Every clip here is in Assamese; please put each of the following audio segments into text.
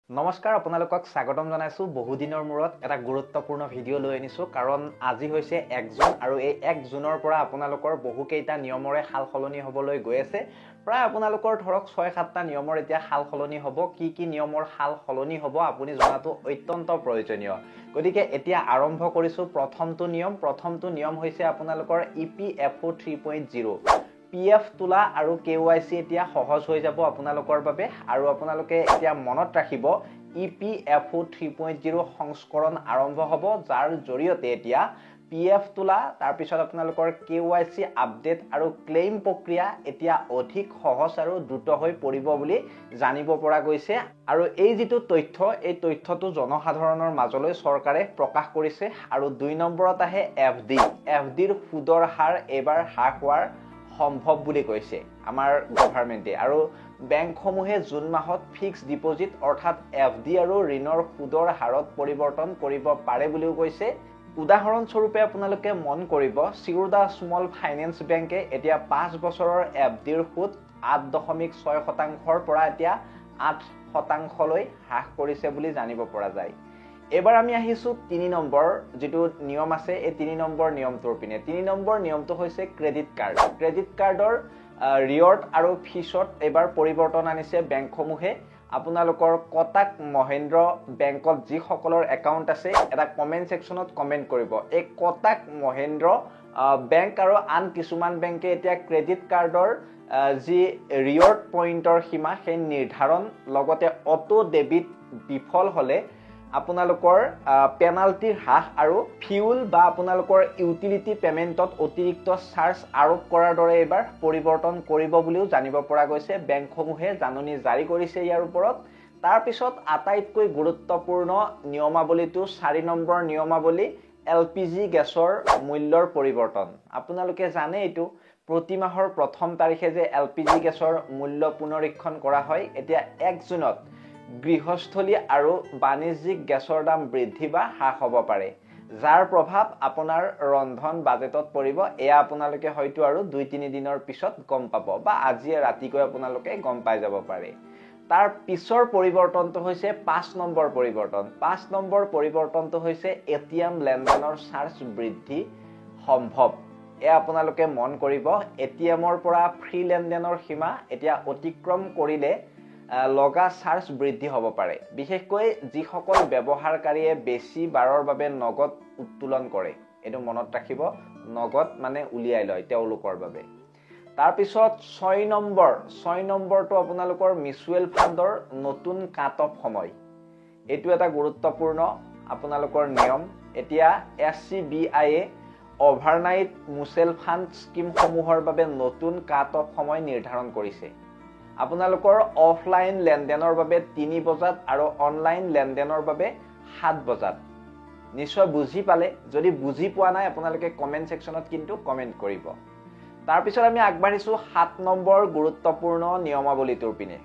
নমস্কাৰ আপোনালোকক স্বাগতম জনাইছো বহুদিনৰ মূৰত এটা গুৰুত্বপূৰ্ণ ভিডিঅ' লৈ আনিছো কাৰণ আজি হৈছে 1 জুন আৰু এই 1 জুনৰ পৰা আপোনালোকৰ বহুকেইটা নিয়মৰে হালসলনি হ'বলৈ গৈ আছে প্ৰায় আপোনালোকৰ ধৰক 6-7টা নিয়মৰ এতিয়া হালসলনি হ'ব কি নিয়মৰ হালসলনি হ'ব আপুনি জনাটো অত্যন্ত প্ৰয়োজনীয় গতিকে এতিয়া আৰম্ভ কৰিছো প্ৰথমটো নিয়ম হৈছে আপোনালোকৰ EPFO 3.0 PF তোলা আৰু KYC এতিয়া সহজ হৈ যাব আপোনালোকৰ বাবে আৰু আপোনালোকে এতিয়া মনত ৰাখিব EPFO 3.0 সংস্কৰণ আৰম্ভ হ'ব যাৰ জৰিয়তে এতিয়া PF তোলা তাৰ পিছত আপোনালোকৰ KYC আপডেট আৰু ক্লেইম প্ৰক্ৰিয়া এতিয়া অধিক সহজ আৰু দ্ৰুত হৈ পৰিব বুলি জানিব পৰা গৈছে আৰু এই যেটো তথ্য এই তথ্যটো জনসাধাৰণৰ মাজলৈ চৰকাৰে প্ৰকাশ কৰিছে আৰু 2 নম্বৰত আহে FDৰ সুদৰ হাৰ এবাৰ হ্ৰাস হোৱাৰ সম্ভৱ বুলি কৈছে আমাৰ গভৰ্ণমেণ্টে আৰু বেংকসমূহে জুন মাহত ফিক্স ডিপোজিট অৰ্থাৎ FD আৰু ঋণৰ সুদৰ হাৰত পৰিৱৰ্তন কৰিব পাৰে বুলিও কৈছে উদাহৰণ স্বৰূপে আপোনালোকে মন কৰিব চিউডা স্মল ফাইনেন্স বেংকে এতিয়া 5 বছৰৰ FDৰ সুদ 8.6% পৰা এতিয়া 8% লৈ হ্ৰাস কৰিছে বুলি জানিব পৰা যায় এবাৰ আমি আহিছো 3 নম্বৰ যেটো নিয়ম আছে এই 3 নম্বৰ নিয়মটোৰ পিনে 3 নম্বৰ নিয়মটো হৈছে ক্ৰেডিট কাৰ্ডৰ ৰিয়ৰ্ড আৰু ফিছত এবাৰ পৰিৱৰ্তন আনিছে বেংকসমূহে আপোনালোকৰ কটাক মহেন্দ্ৰ বেংকত যি সকলৰ একাউণ্ট আছে এটা কমেন্ট সেকশনত কমেন্ট কৰিব এই কটাক মহেন্দ্ৰ বেংক আৰু আন কিছুমান বেংকে এতিয়া ক্ৰেডিট কাৰ্ডৰ যি ৰিয়ৰ্ড পইণ্টৰ সীমা সেই নিৰ্ধাৰণ লগতে অটো ডেবিট বিফল হলে আপোনালোকৰ পেনাল্টি হ্ৰাস আৰু ফিউল বা আপোনালোকৰ ইউটিলিটি পেমেন্টত অতিৰিক্ত চাৰ্জ আৰোপ কৰাৰ দৰে এবাৰ পৰিৱৰ্তন কৰিব বুলিও জানিব পৰা গৈছে বেংকসমূহে জাননী জাৰি কৰিছে ইয়াৰ ওপৰত তাৰ পিছত আটাইতকৈ গুৰুত্বপূৰ্ণ নিয়মাৱলীটো 4 নম্বৰ নিয়মাৱলী LPG গেছৰ মূল্যৰ পৰিৱৰ্তন আপোনালোকে জানে এটো প্ৰতি মাহৰ প্ৰথম তাৰিখে যে LPG গেছৰ মূল্য পুনৰীক্ষণ কৰা হয় এতিয়া 1 জুনত গৃহস্থলী আৰু বাণিজ্যিক গেছৰ দাম বৃদ্ধি বা হ্ৰাস হ'ব পাৰে যাৰ প্ৰভাৱ আপোনাৰ ৰন্ধন বাজেটত পৰিব এয়া আপোনালোকে হয়তো আৰু 2-3 দিনৰ পিছত গম পাব বা আজি ৰাতিকৈ আপোনালোকে গম পাই যাব পাৰে তাৰ পিছৰ পৰিৱৰ্তনটো হৈছে 5 নম্বৰ পৰিৱৰ্তনটো হৈছে ATM লেনদেনৰ চাৰ্জ বৃদ্ধি সম্ভৱ এয়া আপোনালোকে মন কৰিব ATMৰ পৰা ফ্ৰী লেনদেনৰ সীমা এতিয়া অতিক্ৰম কৰিলে লগা চাৰ্জ বৃদ্ধি হ'ব পাৰে বিশেষকৈ যি সকল ব্যৱহাৰকাৰীয়ে বেছি বাৰৰ বাবে নগদ উত্তোলন কৰে এটো মনত ৰাখিব নগদ মানে উলিয়াই লয় তেওঁলোকৰ বাবে তাৰ পিছত 6 নম্বৰটো আপোনালোকৰ মিউচুৱেল ফাণ্ডৰ নতুন কাট অফ সময় এটো এটা গুৰুত্বপূৰ্ণ আপোনালোকৰ নিয়ম এতিয়া SCBI এ অভাৰনাইট মিউচুৱেল ফাণ্ড স্কিম সমূহৰ বাবে নতুন কাট অফ সময় নিৰ্ধাৰণ কৰিছে আপোনালোকৰ অফলাইন লেনদেনৰ বাবে 3 বজাত আৰু অনলাইন লেনদেনৰ বাবে 7 বজাত নিশ্চয় বুজি পালে যদি বুজি পোৱা নাই আপোনালোকে কমেন্ট সেকশনত কিন্তু কমেন্ট কৰিব তাৰ পিছত আমি আগবাঢ়িছো 7 নম্বৰ গুৰুত্বপূৰ্ণ নিয়মাৱলীটোৰ পিনে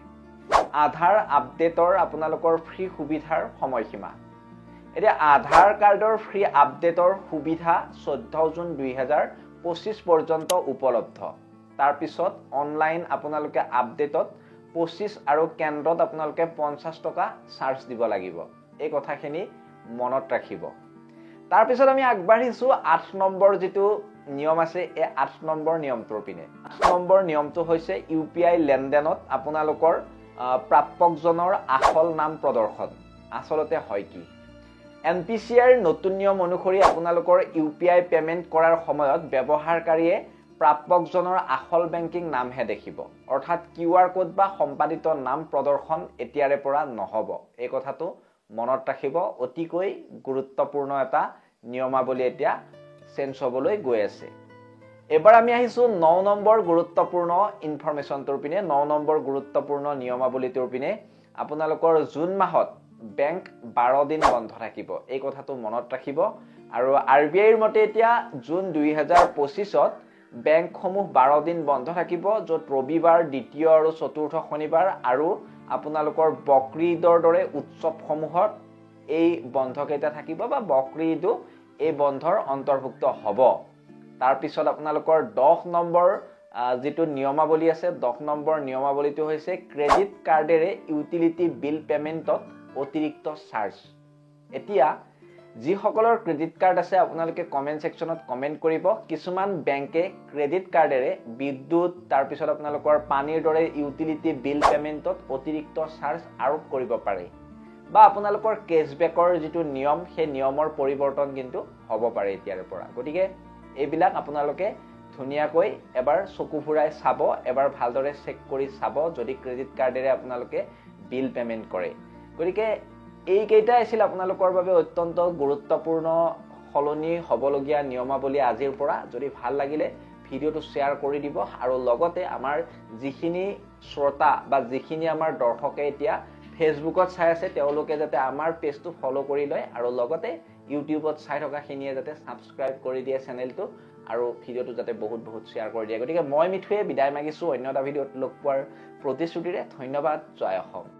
আধাৰ আপডেটৰ আপোনালোকৰ ফ্ৰী সুবিধাৰ সময়সীমা এতিয়া আধাৰ কাৰ্ডৰ ফ্ৰী আপডেটৰ সুবিধা 14 জুন 2025 পৰ্যন্ত উপলব্ধ তাৰ পিছত অনলাইন আপোনালোকে আপডেটত 25 আৰু কেন্দ্ৰত আপোনালোকে 50 টকা চাৰ্জ দিব লাগিব এই কথাখিনি মনত ৰাখিব তাৰ পিছত আমি আগবাঢ়িছো 8 নম্বৰ যেটো নিয়ম আছে এই 8 নম্বৰ নিয়মটোৰ পিনে 8 নম্বৰ নিয়মটো হৈছে UPI লেনদেনত আপোনালোকৰ প্ৰাপকজনৰ আসল নাম প্ৰদৰ্শন আসলতে হয় কি NPCI নতুন নিয়ম অনুসৰি আপোনালোকৰ UPI পেমেন্ট কৰাৰ সময়ত ব্যৱহাৰকাৰীয়ে প্ৰাপকজনৰ আসল বেংকিং নামহে দেখিব অৰ্থাৎ QR কোড বা সম্পাদিত নাম প্ৰদৰ্শন এতিয়াৰে পৰা নহব এই কথাটো মনত ৰাখিব অতিকৈ গুৰুত্বপূৰ্ণ এটা নিয়মাৱলী এতিয়া চেঞ্জ হ'বলৈ গৈ আছে এবাৰ আমি আহিছো 9 নম্বৰ গুৰুত্বপূৰ্ণ ইনফৰমেশনটোৰ পিনে 9 নম্বৰ গুৰুত্বপূৰ্ণ নিয়মাৱলীটোৰ পিনে আপোনালোকৰ জুন মাহত বেংক 12 দিন বন্ধ থাকিব এই কথাটো মনত ৰাখিব আৰু RBI ৰ মতে এতিয়া জুন 2025ত বেংকসমূহ 12 দিন বন্ধ থাকিব য'ত ৰবিবাৰ দ্বিতীয় আৰু চতুৰ্থ শনিবাৰ আৰু আপোনালোকৰ বকৰি ঈদৰ দৰে উৎসৱসমূহত এই বন্ধকেইটা থাকিব বা বকৰি ঈদো এই বন্ধৰ অন্তৰ্ভুক্ত হ'ব তাৰ পিছত আপোনালোকৰ 10 নম্বৰ যেটো নিয়মাৱলী আছে 10 নম্বৰ নিয়মাৱলীটো হৈছে ক্ৰেডিট কাৰ্ডেৰে ইউটিলিটি বিল পেমেন্টত অতিৰিক্ত চাৰ্জ। এতিয়া যিসকলৰ ক্ৰেডিট কাৰ্ড আছে আপোনালোকে কমেন্ট সেকশনত কমেন্ট কৰিব। কিছুমান বেংকে ক্ৰেডিট কাৰ্ডেৰে বিদ্যুৎ তাৰপিছত আপোনালোকৰ পানীৰ দৰে ইউটিলিটি বিল পেমেন্টত অতিৰিক্ত চাৰ্জ আৰোপ কৰিব পাৰে বা আপোনালোকৰ কেশবেকৰ যিটো নিয়ম সেই নিয়মৰ পৰিৱৰ্তন কিন্তু হ'ব পাৰে এতিয়াৰ পৰা। গতিকে এইবিলাক আপোনালোকে ধুনীয়াকৈ এবাৰ চকু ফুৰাই চাব, এবাৰ ভালদৰে চেক কৰি চাব যদি ক্ৰেডিট কাৰ্ডেৰে আপোনালোকে বিল পেমেন্ট কৰে। গতিকে এইকেইটা আছিল আপোনালোকৰ বাবে অত্যন্ত গুৰুত্বপূৰ্ণ সলনি হ'বলগীয়া নিয়মাৱলী আজিৰ পৰা। যদি ভাল লাগিলে ভিডিঅ'টো শ্বেয়াৰ কৰি দিব আৰু লগতে আমাৰ যিখিনি শ্ৰোতা বা যিখিনি আমাৰ দৰ্শকে এতিয়া ফেচবুকত চাই আছে তেওঁলোকে যাতে আমাৰ পেজটো ফলো কৰি লয় আৰু লগতে ইউটিউবত চাই থকাখিনিয়ে যাতে সাবস্ক্ৰাইব কৰি দিয়ে চেনেলটো আৰু ভিডিঅ'টো যাতে বহুত শ্বেয়াৰ কৰি দিয়ে। গতিকে মই মিঠুৱে বিদায় মাগিছো অন্য এটা ভিডিঅ'ত লগ পোৱাৰ প্ৰতিশ্ৰুতিৰে। ধন্যবাদ। জয় অসম।